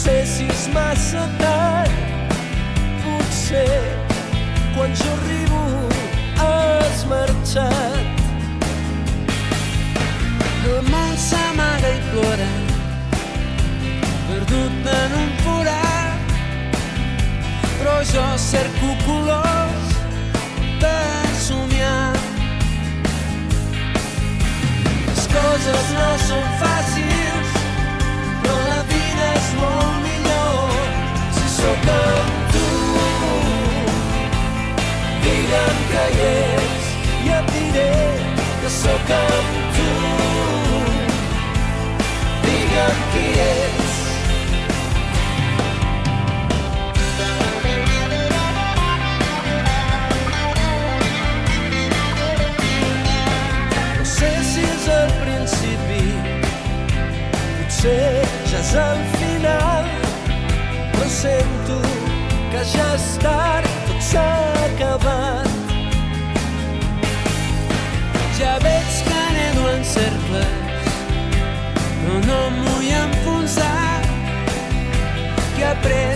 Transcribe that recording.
sé si és massa tard, potser quan jo arribo has marxat. El món s'amaga i plora, perdut en un forat, però jo cerco colors per somiar. Les coses no són fàcils, però la vida és molt millor si sóc amb tu. Digue'm que hi ets i et diré que sóc amb tu. Digue'm qui ets. No sé si és el principi, potser ja és el final, però sento que ja és tard, tot s'ha acabat. Ja veig que nedo en cercles, però no em vull enfonsar, que he après